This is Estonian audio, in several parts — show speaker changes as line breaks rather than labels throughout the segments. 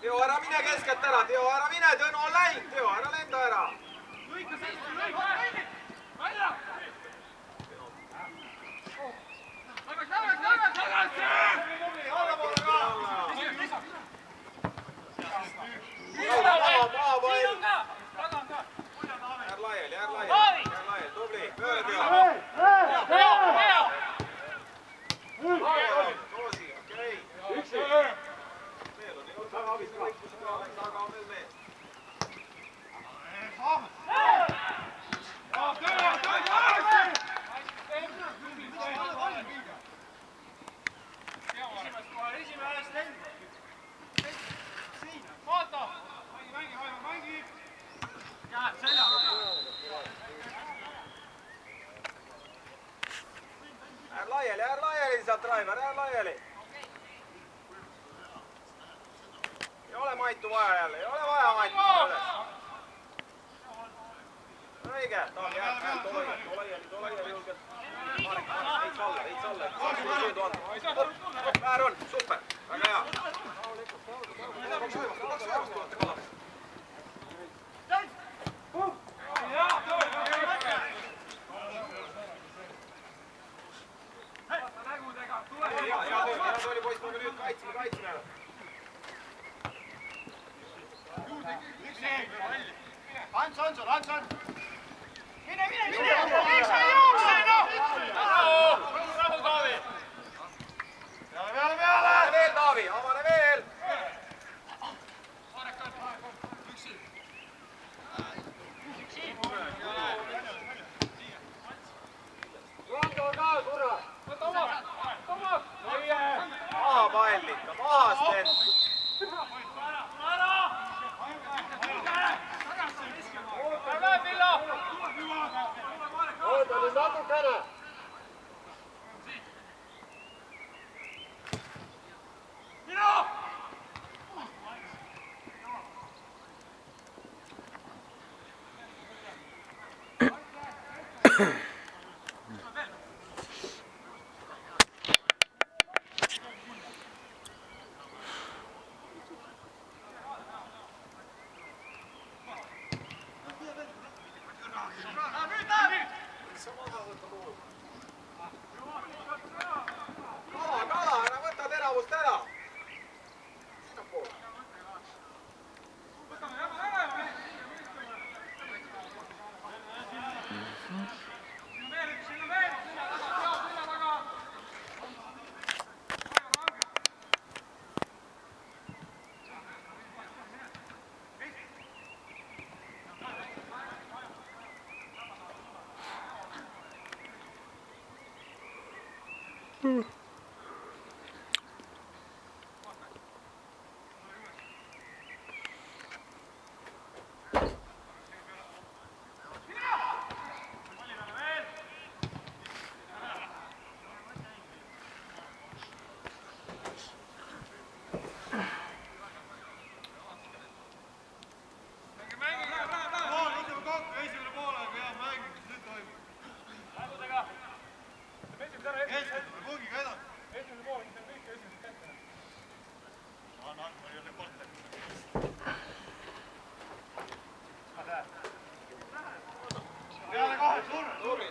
Teo, ära mine keskelt ära, Teo, ära mine, Tõnu on läinud, Teo, ära lenda ära. Äär laiali, tubli, pööre Teo. Toosi, okei. Veel on ju taga abis vaikus ka, taga on veel mees. Äär laiali sealt, Raivar, äär laiali. Ei ole Maitu vaja jälle, ei ole vaja Maitu üles. Õige, Taavi, tole julgelt. Marek, veits alla. Väär on, super, väga hea. Hea oli poiss, aga nüüd kaitsime. Hans! Mine! Miks sa ei jookse, noh! Rahu, Taavi! Peale! Veel, Taavi, avane veel! Maha pallita, mahast enda! Oota nüüd natukene! Kala, ära võta teravust ära!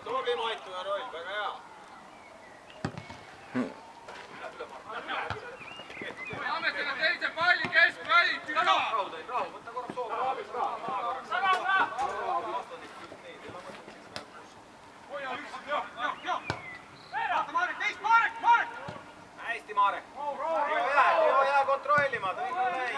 Tubli Maitu ja roll, väga hea.
Saame selle teise palli keskpalli, tüha!
Rahu, võtta korraks soova abis ka. Hästi, Marek. Joo jää kontrollima, tõi ka näin.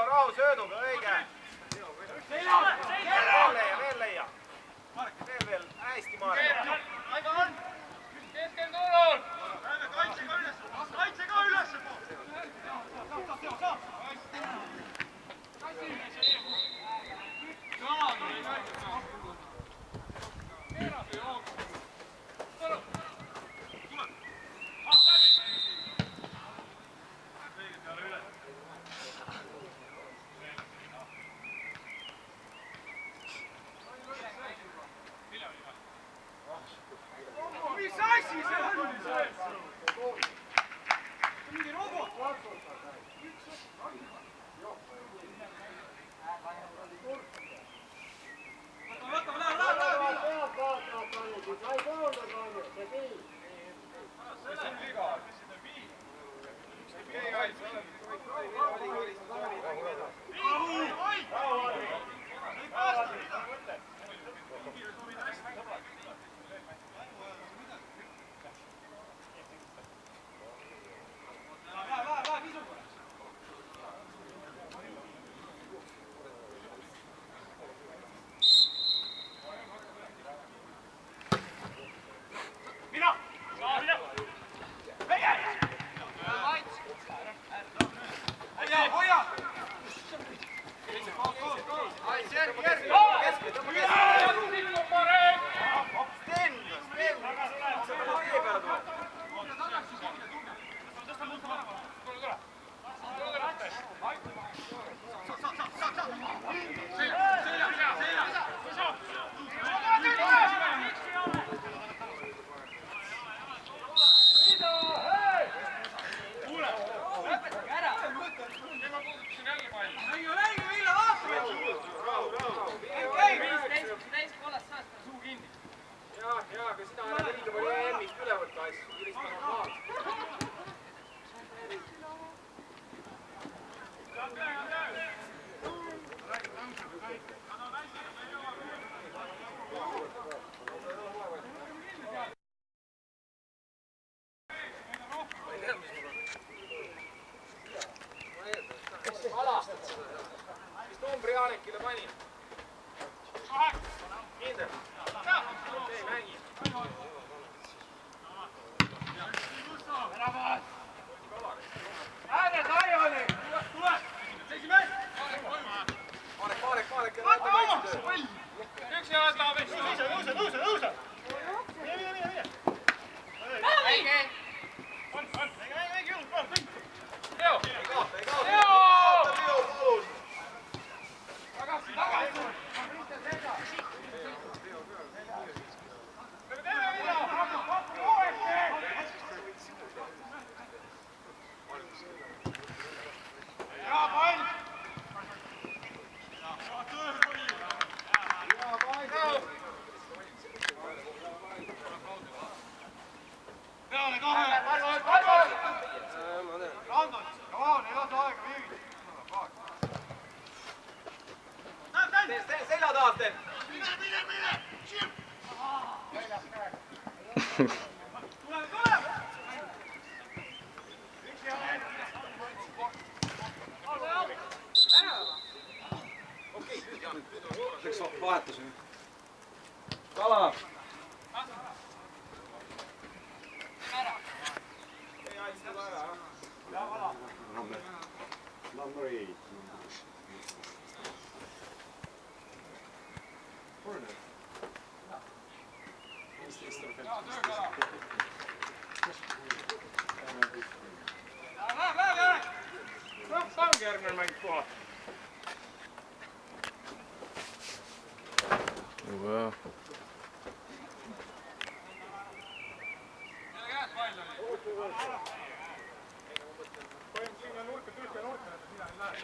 Rahu sööduga, õige. Veel leia. Veel, hästi Marek.
Aega on! Keskendunul!
Lähme kaitsega üles! Kaitsega üles! Mis asi see on? Mingi robot! Jaa, aga sina ära liiga palju EM-ist üle võtta asju, ülista normaalselt. Alastad seda, mis numbri Janekile pani? Kindel? Ei mängi. Ääne Taiani! Tule! Seisi mees! Marek, üks ja võtab vist. Tõuse! Mine! Väike! Väike jõud, palun! Teo! Ei kaota! Teo, palun! Tagasi! Selja taas teen! Mine! Tule! Okei, läks vahetus või? Kala! Ei aista ära, jah? Number 8. Pange järgmine mäng kohal.
Wow.
Sinna nurka, tühja nurka, et mina ei lähe.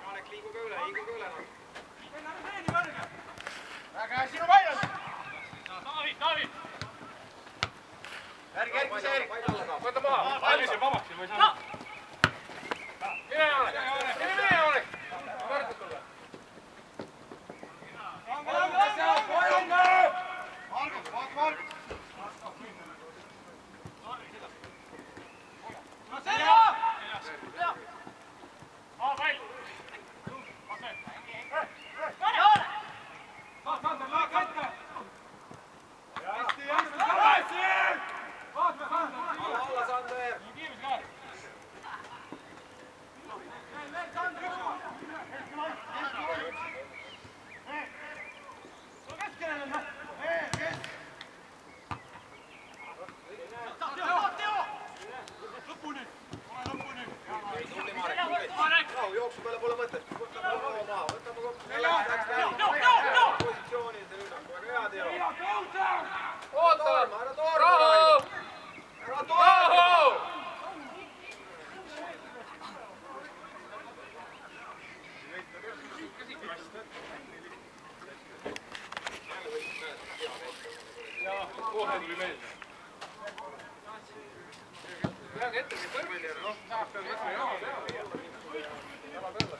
Janek, liiguge üle. Väga sinu vaias! Taavi! Järgmise Erik! Võta maha! Valmis ja vabaks või saa? Mine Janek! Võrdud tulla! Margus! Selja! Pall! Sander, laag ette! Hästi! Vaata, Sander! Alla, Sander! Nii kiirus ka! Veel, Sander! Sul keskele on, kes? Teo! Lõpuni! Ole lõpuni! Tubli Marek! Rahu, jooksu peale pole mõtet. Võtame maha, võtame kokku. Positsioonid ja rünnak. Väga hea, Teo. Oota! Ära toorma! Ära toorma! Jaa, kohe tuli meelde. Peagi ette siin põrvili ära. Noh, saab peal mõtle jaa. Jala peale.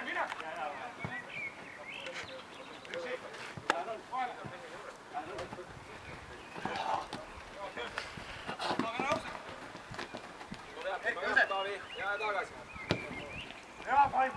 Mine! Jää tagasi. Hea Mait!